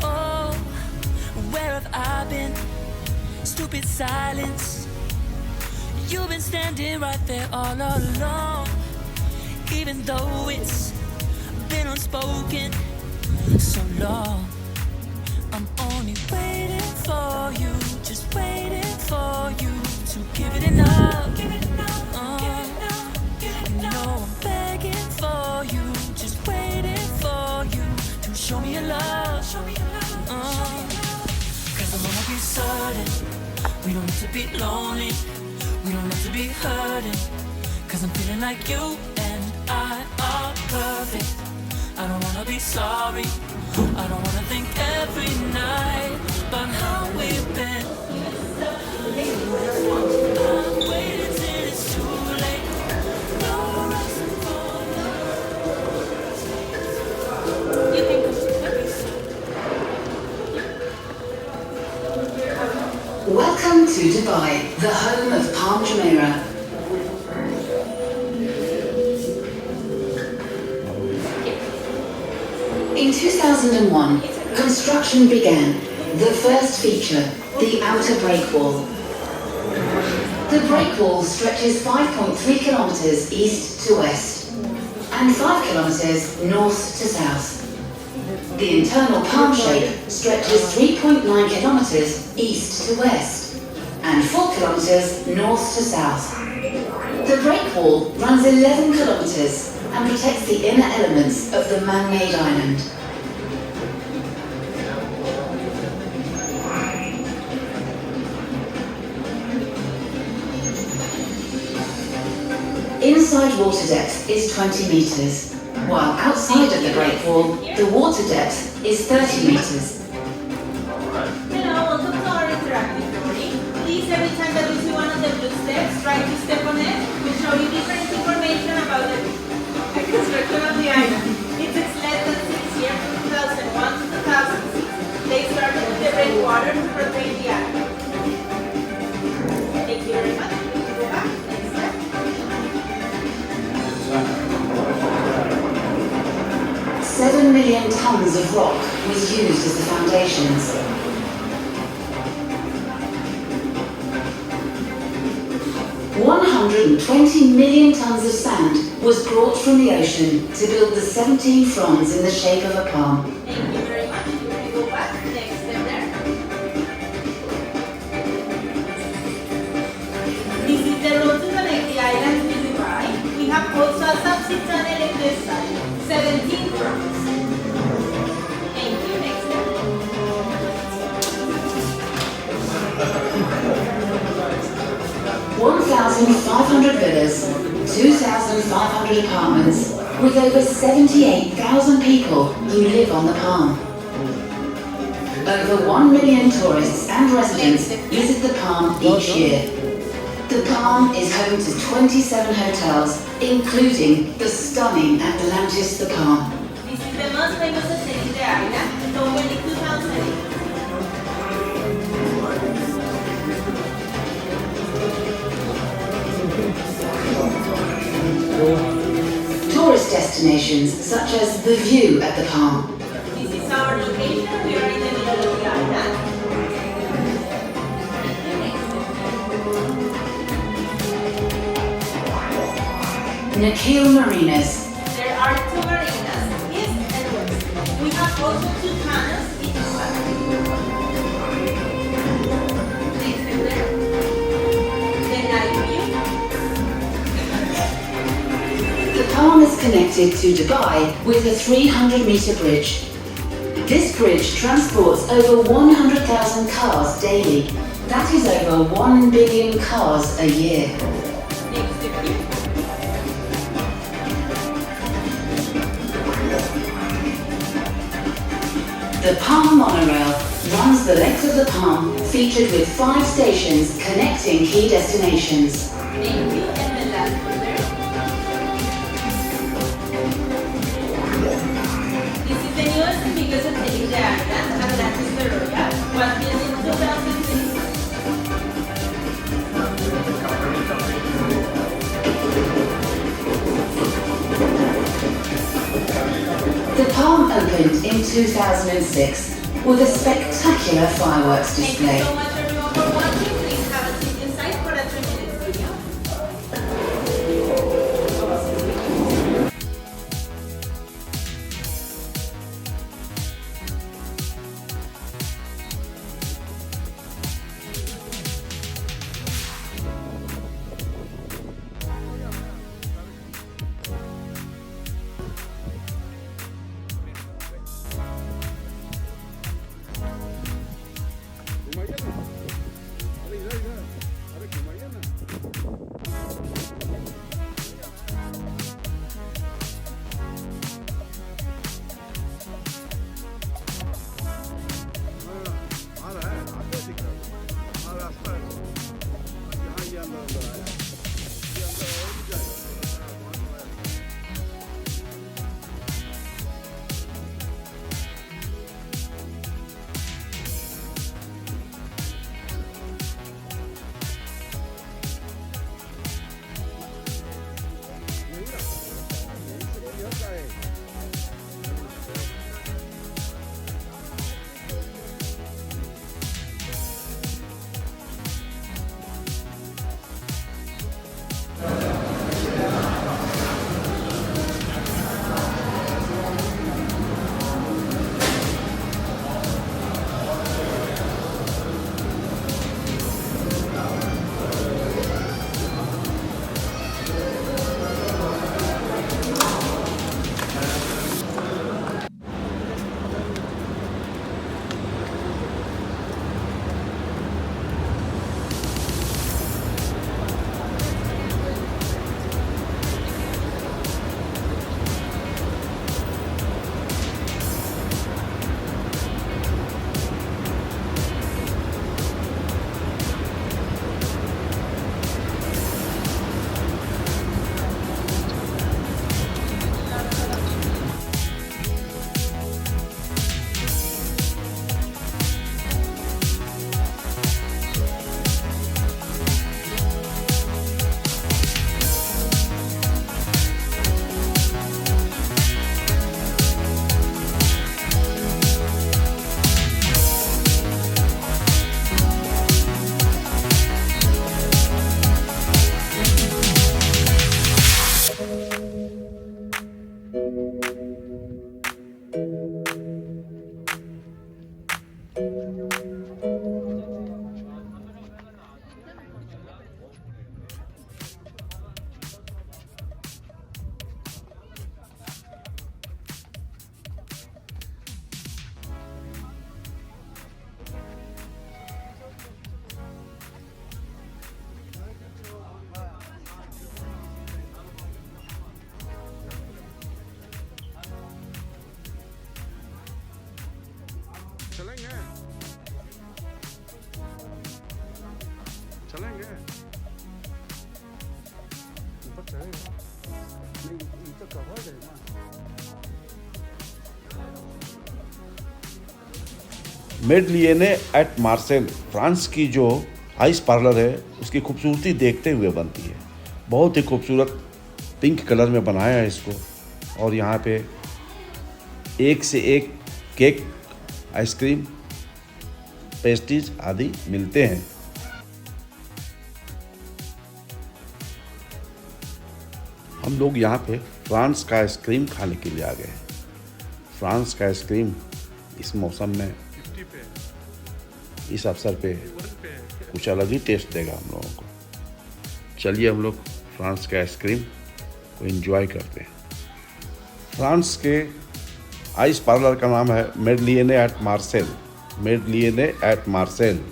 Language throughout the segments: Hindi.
Oh, where have I been? Stupid silence. You've been standing right there all along, even though it's been unspoken so long. I'm only waiting for you, just waiting for you to give it enough. You know I'm begging for you, just waiting for you to show me your love. Cause I wanna be certain we don't need to be lonely, we don't have to be hurting. Cause I'm feeling like you and I are perfect. I don't wanna be sorry, I don't wanna think every night about how we've been. I'm waiting till it's too late. No rush for love. You think Welcome to Dubai, the home of Palm Jumeirah. In 2001, construction began. The first feature, the outer break wall. The break wall stretches 5.3 kilometers east to west and 5 kilometers north to south. The internal palm shape stretches 3.9 kilometers east to west and 4 kilometers north to south. The break wall runs 11 kilometers and protects the inner elements of the man-made island. Inside water depth is 20 meters, while outside of the break wall, the water depth is 30 meters. Hello, welcome to our interactive story. Please, every time that you see one of the blue steps, try to step on it. We'll show you different information about the construction of the island. It takes less than 6 years from 2001 to 2006. They started with the rainwater to protect the island. Thank you very much. Go back. Next step. 7 million tons of rock was used as the foundations. 120 million tons of sand was brought from the ocean to build the 17 fronds in the shape of a palm. Thank you very much. You can go back. Next step there. This is the road to connect the island with Dubai. We have also a subsea tunnel in this side. 17 fronts. Thank you. Next step. 1,500 villas, 2,500 apartments, with over 78,000 people who live on the palm. Over 1 million tourists and residents visit the palm each year. The palm is home to 27 hotels, including the stunning Atlantis the Palm. This is the most famous hotel in the island, opened in 2008. Tourist destinations such as the View at the Palm, This is our location. We are in the middle of the island. Nakheel Marinas, There are two marinas, east and west. We have also two tunnels each side. Next step there. The night view. the Palm is connected to Dubai with a 300-meter bridge. This bridge transports over 100,000 cars daily. That is over 1 billion cars a year. Next step view. The Palm monorail runs the length of the Palm, featured with 5 stations connecting key destinations. Thank you. And the last one there. This is the newest and biggest hotel in the island, Atlantis the Royal, was built in 2006. The Palm opened in 2006 with a spectacular fireworks Thank you display. so much everyone for watching. Please have a seat inside for a 3-minute video. चलेंगे ऊपर चलेगा नहीं ऊपर कवर है ना मेडलियने एट मार्सेल फ्रांस की जो आइस पार्लर है उसकी खूबसूरती देखते हुए बनती है। बहुत ही खूबसूरत पिंक कलर में बनाया है इसको और यहाँ पे एक से एक केक आइसक्रीम पेस्ट्रीज आदि मिलते हैं। हम लोग यहाँ पे फ्रांस का आइसक्रीम खाने के लिए आ गए हैं। फ्रांस का आइसक्रीम इस मौसम में इस अवसर पे कुछ अलग ही टेस्ट देगा हम लोगों को। चलिए हम लोग फ्रांस के आइसक्रीम को एंजॉय करते हैं। फ्रांस के आइस पार्लर का नाम है मेडलियने एट मार्सेल। मेडलियने एट मार्सेल।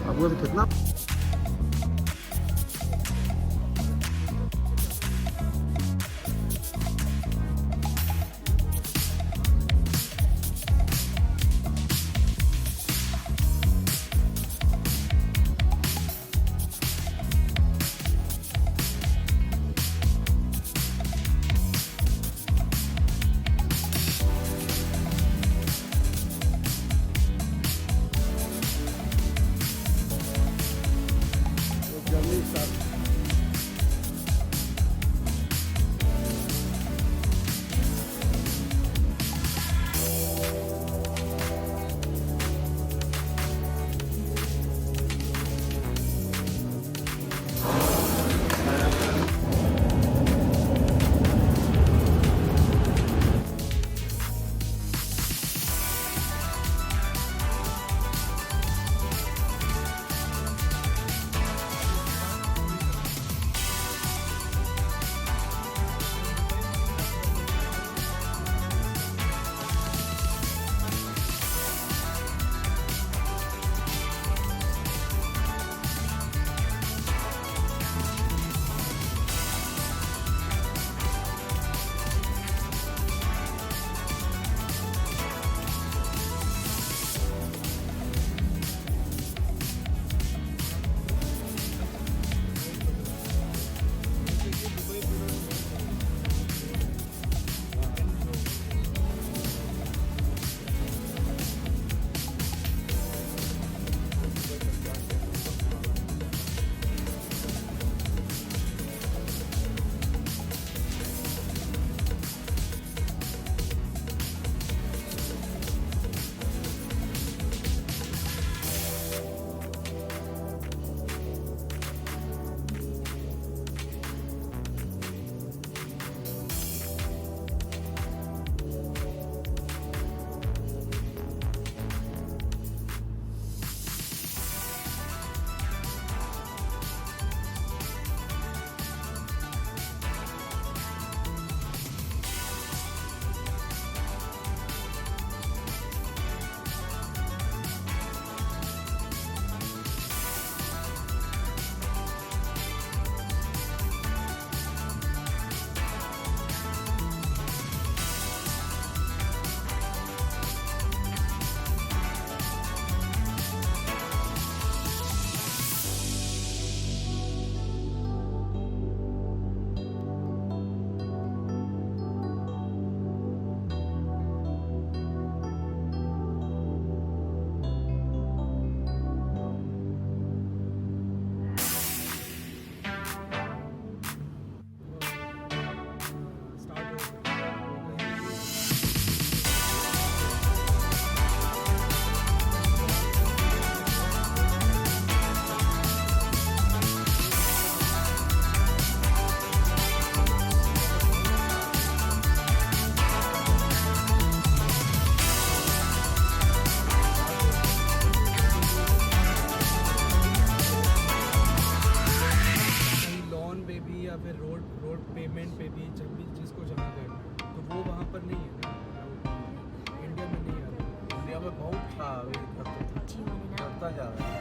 अब वो कितना हाँ अभी करता जा रहा है।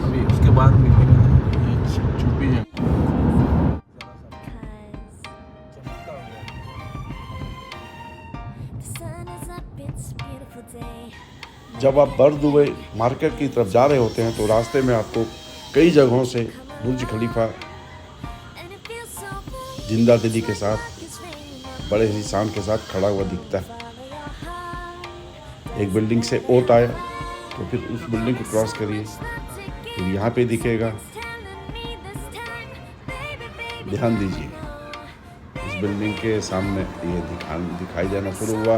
अभी उसके बाद मिलेगा चुप्पी है चमकता हुआ। जब आप बर दुबई मार्केट की तरफ जा रहे होते हैं तो रास्ते में आपको कई जगहों से बुर्ज खलीफा जिंदा दिली के साथ बड़े ही शान के साथ खड़ा हुआ दिखता है। एक बिल्डिंग से ओट आया तो फिर उस बिल्डिंग को क्रॉस करिए, फिर यहाँ पे दिखेगा। ध्यान दीजिए, इस बिल्डिंग के सामने ये दिखाई देना शुरू हुआ।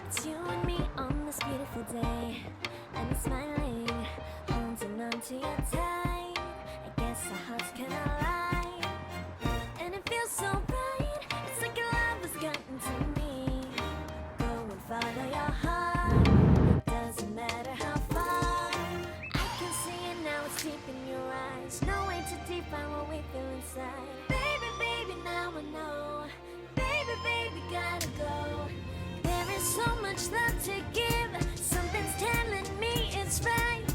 It's you and me on this beautiful day, and it's smiling, holding on to your tight. I guess our hearts can align, and it feels so bright. It's like your love has gotten to me. Go and follow your heart. Doesn't matter how far. I can see it now. It's deep in your eyes. No way to define what we feel inside. Baby, baby, now I know. Baby, baby, gotta go. There is so much love to give. Something's telling me it's right.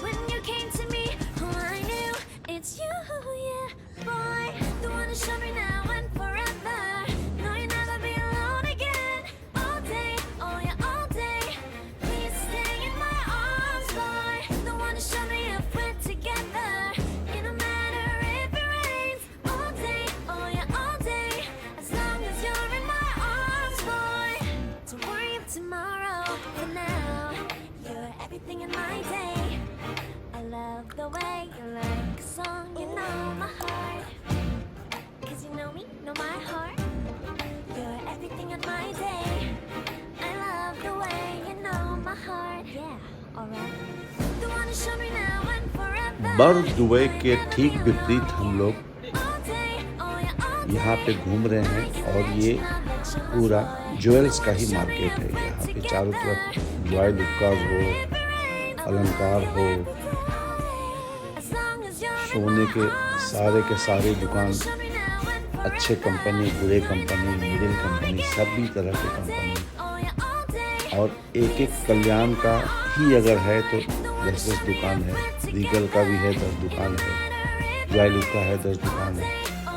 When you came to me, oh, I knew it's you, yeah, boy. The one to show me now and forever. No, you'll never be alone again. All day, oh yeah, all day. Please stay in my arms, boy. The one to show me if we're together. It don't matter if it rains. All day, oh yeah, all day. As long as you're in my arms, boy. Don't worry of tomorrow. For now, you're everything in my day. I love the way you like a song. You know my heart. 'Cause you know me, know my heart. You're everything in my day. I love the way you know my heart. Yeah, alright. The one to show me now and forever. बर दुबई के ठीक विपरीत हम लोग All day, oh yeah, all day. यहाँ पे घूम रहे हैं और ये पूरा ज्वेल्स का ही मार्केट है। यहाँ पे चारों तरफ ज्वेल उपकार हो, अलंकार हो, सोने के सारे दुकान, अच्छे कंपनी, बुरे कंपनी, मिडिल कंपनी, सभी तरह के कंपनी। और एक एक कल्याण का ही अगर है तो 10-10 दुकान है। रीगल का भी है 10 दुकान है, ज्वेल का है 10 दुकान है।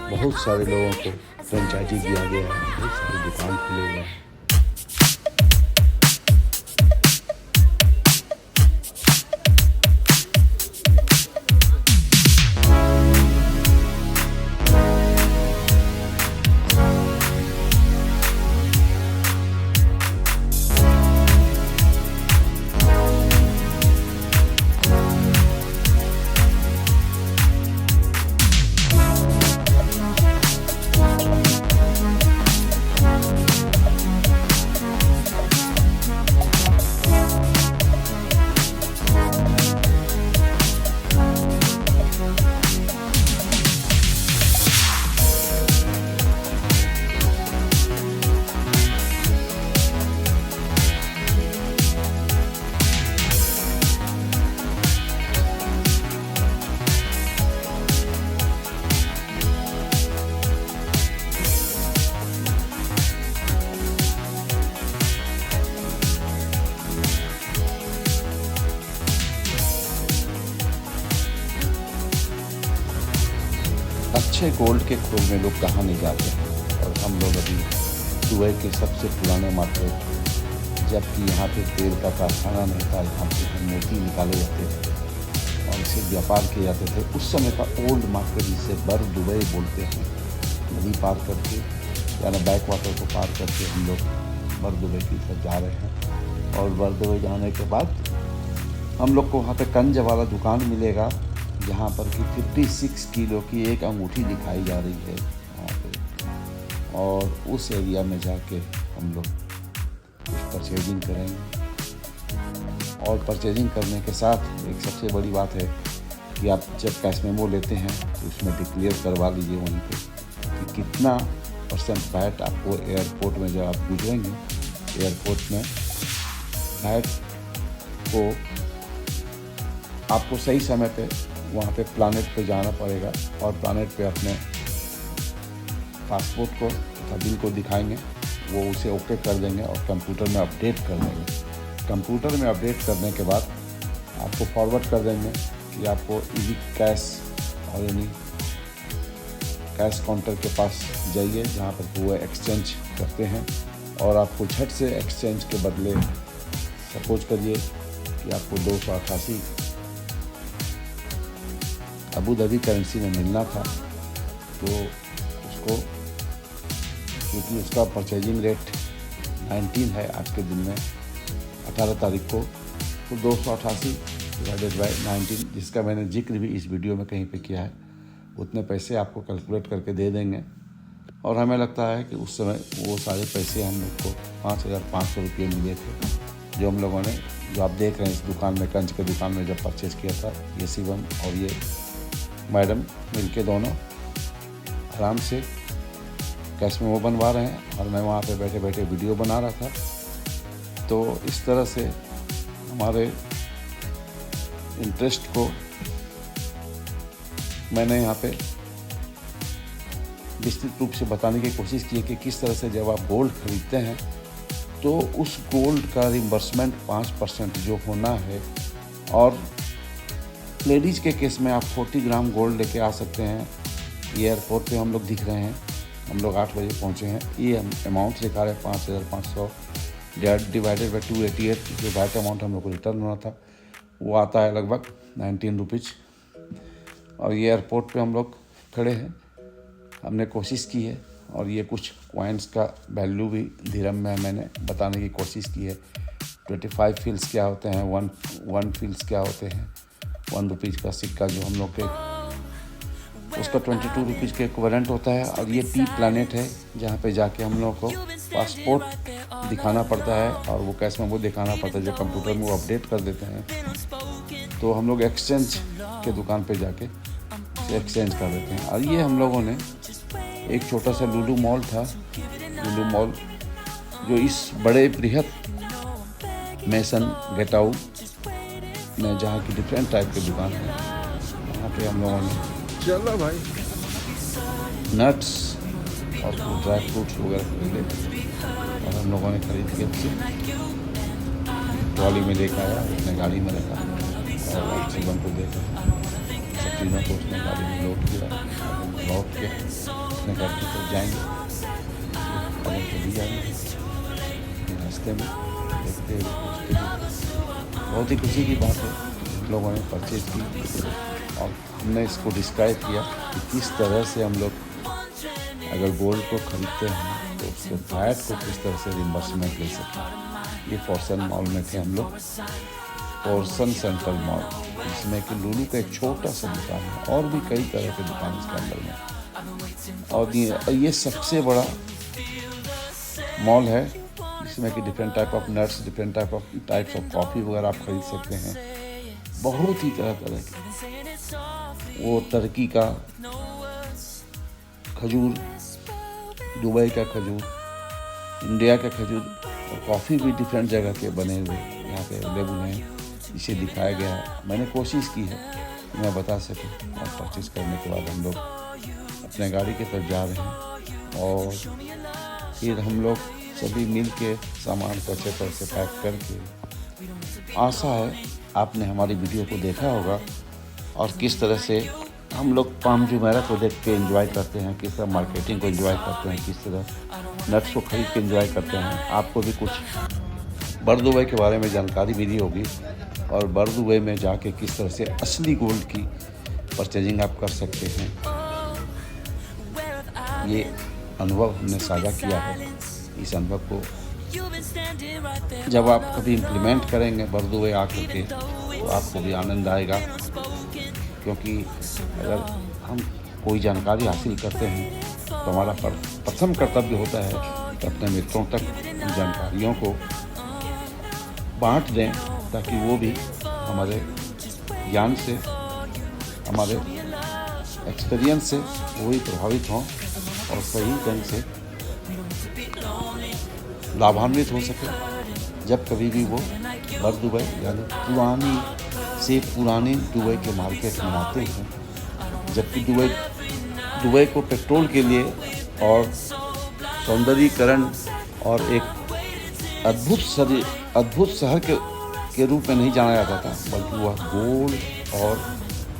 बहुत सारे लोगों को फ्रेंचाइजी दिया गया है, बहुत सारी दुकान खुले हुए हैं। अच्छे गोल्ड के खोज में लोग कहाँ नहीं जाते हैं। और हम लोग अभी दुबई के सबसे पुराने मार्केट, जबकि यहाँ पे तेल का कारखाना नहीं था, यहाँ पे मोती निकाले जाते थे और इसे व्यापार किए जाते थे। उस समय का ओल्ड मार्केट, जिसे बर दुबई बोलते हैं, नदी पार करके यानी बैक वाटर को पार करके हम लोग बर दुबई की तरफ जा रहे हैं। और बर दुबई जाने के बाद हम लोग को वहाँ पे कंज वाला दुकान मिलेगा, जहाँ पर कि 56 किलो की एक अंगूठी दिखाई जा रही है वहाँ पे। और उस एरिया में जाके हम लोग कुछ परचेजिंग करेंगे। और परचेजिंग करने के साथ एक सबसे बड़ी बात है कि आप जब कैश मेमो लेते हैं तो उसमें डिक्लेयर करवा लीजिए वहीं पे कि कितना % वैट आपको एयरपोर्ट में जब आप गुजरेंगे, एयरपोर्ट में वैट को आपको सही समय पे वहाँ पे प्लानेट पे जाना पड़ेगा और प्लानेट पे अपने पासपोर्ट को तथा बिल को दिखाएंगे, वो उसे ओके कर देंगे और कंप्यूटर में अपडेट कर देंगे। कंप्यूटर में अपडेट करने के बाद आपको फॉरवर्ड कर देंगे कि आपको इजी कैश और यानी कैश काउंटर के पास जाइए जहाँ पर वो एक्सचेंज करते हैं और आपको झट से एक्सचेंज के बदले सपोज करिए कि आपको 288 अबू धाबी करेंसी में मिलना था, तो उसको क्योंकि उसका परचेजिंग रेट 19 है आज के दिन में 18 तारीख को, तो 288 डिवाइडेड बाई 19, जिसका मैंने जिक्र भी इस वीडियो में कहीं पे किया है, उतने पैसे आपको कैलकुलेट करके दे देंगे। और हमें लगता है कि उस समय वो सारे पैसे हम लोग को 5,500 रुपये मिले थे, जो हम लोगों ने, जो आप देख रहे हैं इस दुकान में, कंच के दुकान में जब परचेज़ किया था। ये शिवम और ये मैडम मिलके दोनों आराम से कैश मेमो बनवा रहे हैं और मैं वहाँ पे बैठे बैठे वीडियो बना रहा था। तो इस तरह से हमारे इंटरेस्ट को मैंने यहाँ पे विस्तृत रूप से बताने की कोशिश की है कि किस तरह से जब आप गोल्ड खरीदते हैं तो उस गोल्ड का रिम्बर्समेंट 5% जो होना है, और लेडीज़ के केस में आप 40 ग्राम गोल्ड लेके आ सकते हैं। ये एयरपोर्ट पे हम लोग दिख रहे हैं, हम लोग 8 बजे पहुँचे हैं। ये अमाउंट लिखा है 5,500 डिवाइडेड बाई 288, जो वैट अमाउंट हम लोग को रिटर्न होना था वो आता है लगभग 19 रुपीज़। और ये एयरपोर्ट पे हम लोग खड़े हैं, हमने कोशिश की है और ये कुछ कॉइन्स का वैल्यू भी धीरम में मैंने बताने की कोशिश की है। 25 फील्स क्या होते हैं, 1 फील्स क्या होते हैं, 1 रुपीज़ का सिक्का जो हम लोग के, उसका 22 रुपीज़ के इक्विवेलेंट होता है। और ये टी प्लानेट है जहाँ पे जाके हम लोग को पासपोर्ट दिखाना पड़ता है और वो कैश में वो दिखाना पड़ता है, जो कंप्यूटर में वो अपडेट कर देते हैं। तो हम लोग एक्सचेंज के दुकान पे जाके एक्सचेंज कर देते हैं। और ये हम लोगों ने एक छोटा सा लुलु मॉल था, लुलु मॉल जो इस बड़े बृहद मेसन गेटाऊ में जहाँ की डिफरेंट टाइप की दुकान है, वहाँ पे हम लोगों ने चलो भाई नट्स और ड्राई फ्रूट्स वगैरह खरीदे और हम लोगों ने खरीद के उसे ट्रॉली में लेकर आया, अपने गाड़ी में रखा और जीवन को देखा, सब चीज़ों को उसने गाड़ी में लोड किया। लौट के अपने घर की तरफ जाएंगे और चली जाएंगे रास्ते में देखते बहुत ही खुशी की बात है। लोगों ने परचेज की और हमने इसको डिस्क्राइब किया कि किस तरह से हम लोग अगर गोल्ड को खरीदते हैं तो उसके वैट को किस तरह से रिम्बर्समेंट ले सकें। ये फॉर्सन मॉल में थे हम लोग, फॉर्सन सेंट्रल मॉल, जिसमें कि लुलु का एक छोटा सा दुकान है और भी कई तरह के दुकान इसके अंदर में। और ये सबसे बड़ा मॉल है जिसमें कि different type of nuts, different types of coffee वगैरह आप खरीद सकते हैं। बहुत ही तरह तरह की, वो टर्की का खजूर, दुबई का खजूर, इंडिया का खजूर और कॉफ़ी भी डिफरेंट जगह के बने हुए यहाँ पे अवेलेबल हैं। इसे दिखाया गया है, मैंने कोशिश की है कि मैं बता सकूं। और परचेज करने के बाद हम लोग अपने गाड़ी के तरफ जा रहे हैं और फिर हम लोग सभी मिल के सामान को अच्छे तरह से पैक करके, आशा है आपने हमारी वीडियो को देखा होगा और किस तरह से हम लोग पाम जुमेरा को देख के एंजॉय करते हैं, किस तरह मार्केटिंग को एंजॉय करते हैं, किस तरह नट्स को खरीद के एंजॉय करते हैं। आपको भी कुछ बर्दुबई के बारे में जानकारी मिली होगी और बर्दुबई में जाके किस तरह से असली गोल्ड की परचेजिंग आप कर सकते हैं। ये अनुभव हमने साझा किया है। इस अनुभव को जब आप कभी इम्प्लीमेंट करेंगे बर्दुबई आकर के तो आपको भी आनंद आएगा, क्योंकि अगर हम कोई जानकारी हासिल करते हैं तो हमारा प्रथम कर्तव्य होता है अपने मित्रों तक इन जानकारियों को बांट दें ताकि वो भी हमारे ज्ञान से, हमारे एक्सपीरियंस से वो भी प्रभावित हों और सही ढंग से लाभान्वित हो सके जब कभी भी वो बर दुबई यानी पुरानी दुबई के मार्केट में आते हैं। जबकि दुबई को पेट्रोल के लिए और सौंदर्यीकरण और एक अद्भुत शहर के रूप में नहीं जाना जाता था, बल्कि वह गोल्ड और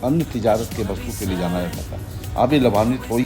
अन्य तिजारत के वस्तु के लिए जाना जाता था। आप भी लाभान्वित हो